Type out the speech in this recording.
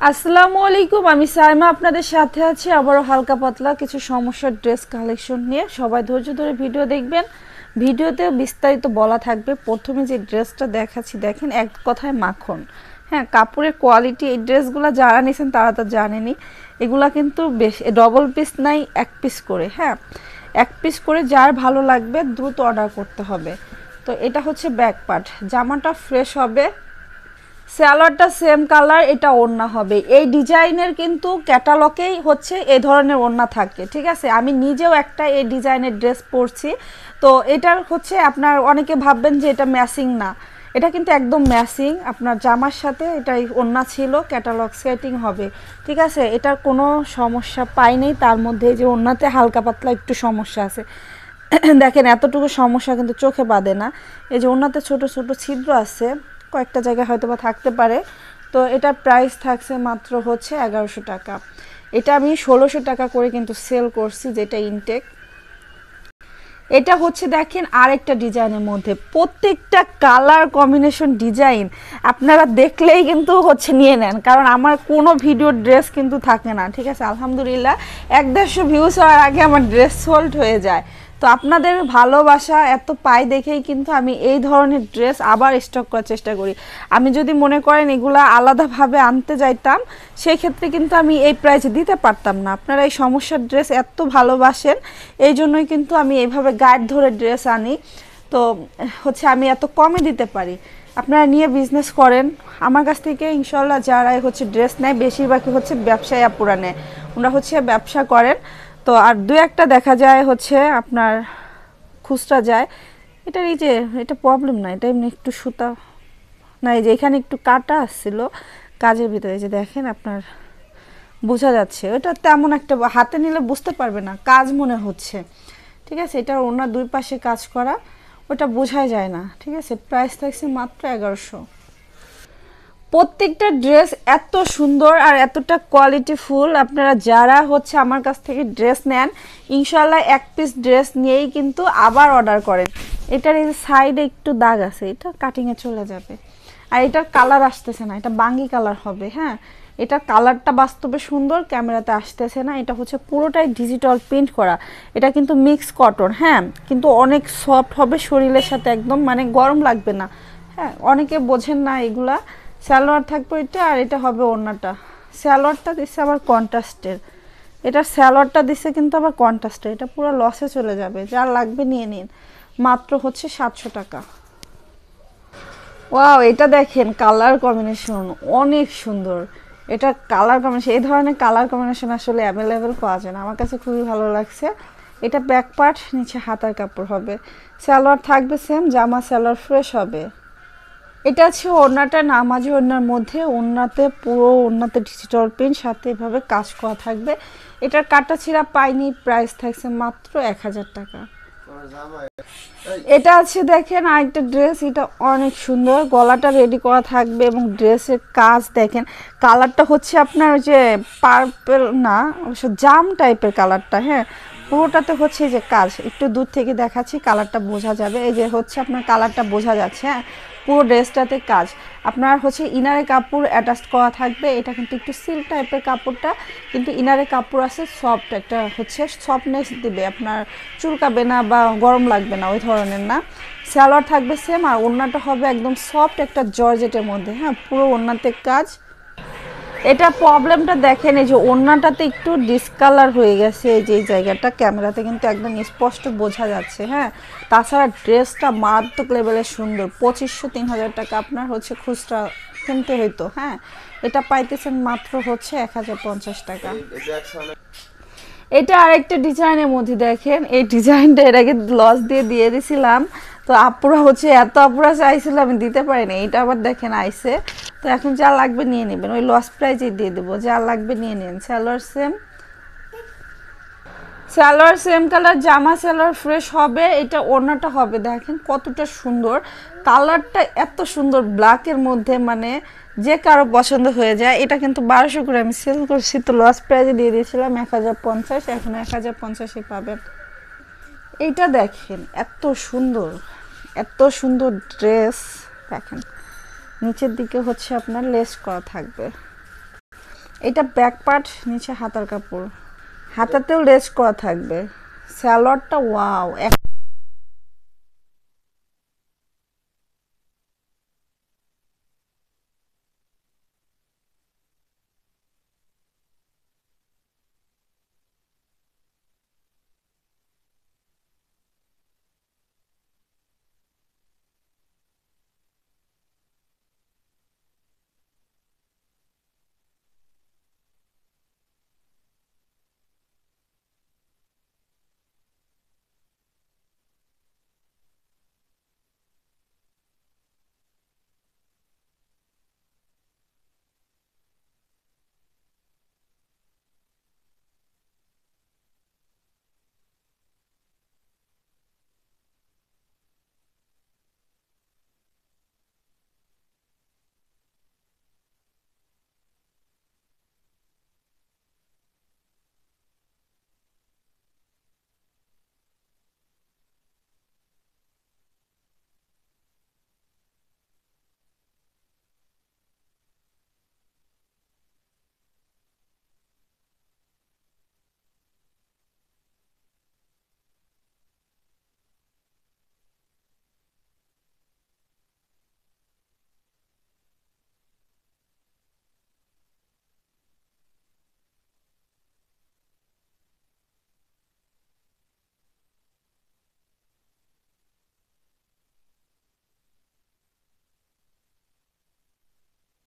আসসালামু আলাইকুম, আমি সাইমা আপনাদের সাথে আছি আবারও হালকা পাতলা কিছু সমস্যার ড্রেস কালেকশন নিয়ে। সবাই ধৈর্য ধরে ভিডিও দেখবেন। ভিডিওতে বিস্তারিত বলা থাকবে। প্রথমে যে ড্রেসটা দেখাচ্ছি দেখেন, এক কথায় মাখন। হ্যাঁ, কাপড়ের কোয়ালিটি, এই ড্রেসগুলো যারা নিয়েছেন তারা তো জানেনই। এগুলা কিন্তু বেশ ডবল পিস নাই, এক পিস করে। হ্যাঁ, এক পিস করে যার ভালো লাগবে দ্রুত অর্ডার করতে হবে। তো এটা হচ্ছে ব্যাক পার্ট, জামাটা ফ্রেশ হবে, সালোয়ারটা সেম কালার, এটা ওড়না হবে। এই ডিজাইনের কিন্তু ক্যাটালগেই হচ্ছে এই ধরনের ওড়না থাকে, ঠিক আছে। আমি নিজেও একটা এই ডিজাইনের ড্রেস পরছি। তো এটার হচ্ছে আপনার অনেকে ভাববেন যে এটা ম্যাচিং না, এটা কিন্তু একদম ম্যাচিং। আপনার জামার সাথে এটাই ওড়না ছিল, ক্যাটালগ সেটিং হবে, ঠিক আছে। এটার কোনো সমস্যা পাইনি। তার মধ্যে যে ওড়নাতে হালকা পাতলা একটু সমস্যা আছে দেখেন, এতটুকু সমস্যা কিন্তু চোখে বাঁধে না। এই যে ওড়নাতে ছোট ছোট ছিদ্র আছে, কয়েকটা জায়গায় হয়তো বা থাকতে পারে। তো এটার প্রাইস থাকছে মাত্র হচ্ছে 1100 টাকা। এটা আমি 1600 টাকা করে কিন্তু সেল করছি, যেটা ইনটেক। এটা হচ্ছে দেখেন আরেকটা ডিজাইনের মধ্যে, প্রত্যেকটা কালার কম্বিনেশন ডিজাইন আপনারা দেখলেই কিন্তু হচ্ছে নিয়ে নেন, কারণ আমার কোনো ভিডিও ড্রেস কিন্তু থাকে না, ঠিক আছে। আলহামদুলিল্লাহ 150 ভিউজ হওয়ার আগে আমার ড্রেস সোল্ড হয়ে যায়। তো আপনাদের ভালোবাসা এত পাই দেখেই কিন্তু আমি এই ধরনের ড্রেস আবার স্টক করার চেষ্টা করি। আমি যদি মনে করেন এগুলা আলাদাভাবে আনতে যাইতাম, সেই ক্ষেত্রে কিন্তু আমি এই প্রাইসে দিতে পারতাম না। আপনারা এই সমস্যার ড্রেস এত ভালোবাসেন, এই জন্যই কিন্তু আমি এইভাবে গাইড ধরে ড্রেস আনি। তো হচ্ছে আমি এত কমে দিতে পারি। আপনারা নিয়ে বিজনেস করেন আমার কাছ থেকে, ইনশাল্লাহ যারা হচ্ছে ড্রেস নেয় বেশিরভাগই হচ্ছে ব্যবসায়ী আপুরা নেয়, ওনারা হচ্ছে ব্যবসা করেন। তো আর দু একটা দেখা যায় হচ্ছে আপনার খুচরা যায়। এটার এই যে এটা প্রবলেম না, এটা এমনি একটু সুতা না, এই যে এখানে একটু কাটা আসছিল কাজের ভিতরে, যে দেখেন আপনার বোঝা যাচ্ছে। ওটা তেমন একটা হাতে নিলে বুঝতে পারবে না, কাজ মনে হচ্ছে, ঠিক আছে। এটা ওনার দুই পাশে কাজ করা, ওটা বোঝাই যায় না, ঠিক আছে। প্রাইস থাকছে মাত্র 1100। প্রত্যেকটা ড্রেস এত সুন্দর আর এতটা কোয়ালিটিফুল। আপনারা যারা হচ্ছে আমার কাছ থেকে ড্রেস নেন, ইনশাল্লাহ এক পিস ড্রেস নিয়েই কিন্তু আবার অর্ডার করেন। এটার এই সাইডে একটু দাগ আছে, এটা কাটিংয়ে চলে যাবে। আর এটার কালার আসতেছে না, এটা বাঙ্গি কালার হবে। হ্যাঁ, এটার কালারটা বাস্তবে সুন্দর, ক্যামেরাতে আসতেছে না। এটা হচ্ছে পুরোটাই ডিজিটাল প্রিন্ট করা। এটা কিন্তু মিক্স কটন, হ্যাঁ, কিন্তু অনেক সফট হবে শরীরের সাথে, একদম মানে গরম লাগবে না। হ্যাঁ, অনেকে বোঝেন না এগুলা। সালোয়ার থাকবে এটা, আর এটা হবে ওড়নাটা। সালোয়ারটা দিচ্ছে আবার কন্ট্রাস্টের, এটা সালোয়ারটা দিচ্ছে কিন্তু আবার কন্ট্রাস্টের। এটা পুরো লসে চলে যাবে, যার লাগবে নিয়ে নিন। মাত্র হচ্ছে 700 টাকা। ওয়াও, এটা দেখেন কালার কম্বিনেশন অনেক সুন্দর। এটা কালার কম্বিনেশন, এই ধরনের কালার কম্বিনেশন আসলে অ্যাভেলেবেল পাওয়া যায় না, আমার কাছে খুবই ভালো লাগছে। এটা ব্যাক পার্ট, নিচে হাতার কাপড় হবে। সালোয়ার থাকবে সেম, জামা সালোয়ার ফ্রেশ হবে। এটা আছে ওড়নাটা, নামাজি ওড়নার মধ্যে, ওড়নাতে পুরো ওড়নাতে ডিজিটাল প্রিন্ট, সাথে এভাবে কাজ করা থাকবে। এটার কাটা ছিঁড়া পাইনি, প্রাইস থাকছে মাত্র 1000 টাকা। এটা আছে দেখেন আরেকটা ড্রেস, এটা অনেক সুন্দর, গলাটা রেডি করা থাকবে এবং ড্রেসের কাজ দেখেন। কালারটা হচ্ছে আপনার যে পার্পল না, অবশ্য জাম টাইপের কালারটা। হ্যাঁ, পুরোটাতে হচ্ছে যে কাজ, একটু দূর থেকে দেখাচ্ছি, কালারটা বোঝা যাবে। এই যে হচ্ছে আপনার কালারটা বোঝা যাচ্ছে। হ্যাঁ, পুরো ড্রেসটাতে কাজ। আপনার হচ্ছে ইনারে কাপড় অ্যাটাচ করা থাকবে। এটা কিন্তু একটু সিল্ক টাইপের কাপড়টা, কিন্তু ইনারে কাপড় আছে সফট, একটা হচ্ছে সফটনেস দিবে, আপনার চুলকাবে না বা গরম লাগবে না, ওই ধরনের না। সালোয়ার থাকবে সেম, আর ওড়নাটা হবে একদম সফট একটা জর্জেটের মধ্যে। হ্যাঁ, পুরো ওড়নাতে কাজ। এটা প্রবলেমটা দেখেন, এই যে ওড়নাটাতে একটু ডিসকালার হয়ে গেছে, এই যে এই জায়গাটা ক্যামেরাতে কিন্তু একদম স্পষ্ট বোঝা যাচ্ছে। হ্যাঁ, তাছাড়া ড্রেসটা মারাত্মক লেভেলের সুন্দর। 2500-3000 টাকা আপনার হচ্ছে খুচরা কিনতে হইতো। হ্যাঁ, এটা পাইতেছেন মাত্র হচ্ছে 1050 টাকা। এটা আরেকটা ডিজাইনের মধ্যে দেখেন, এই ডিজাইনটা এর আগে লস দিয়ে দিছিলাম। তো আপুরা হচ্ছে এত আপুরা চাইছিল, আমি দিতে পারিনি। এটা আবার দেখেন আইসে। তো এখন যা লাগবে নিয়ে নেবেন, ওই লস প্রাইজে দিয়ে দেবো, যা লাগবে নিয়ে নেন। Salwar same, salwar same colour, জামা সালোয়ার ফ্রেশ হবে। এটা ওড়নাটা হবে দেখেন কতটা সুন্দর, কালারটা এত সুন্দর ব্ল্যাকের মধ্যে, মানে যে কারো পছন্দ হয়ে যায়। এটা কিন্তু 1200 করে আমি সেল করছি, তো লস প্রাইজে দিয়ে দিয়েছিলাম 1050, এখন 1050-এ পাবেন। এইটা দেখেন এত সুন্দর, এত সুন্দর ড্রেস। দেখেন নিচের দিকে হচ্ছে আপনার লেস করা থাকবে। এটা ব্যাক পার্ট, নিচে হাতার কাপড়, হাতাতেও লেস করা থাকবে। স্যালোয়ারটা ওয়াও, এক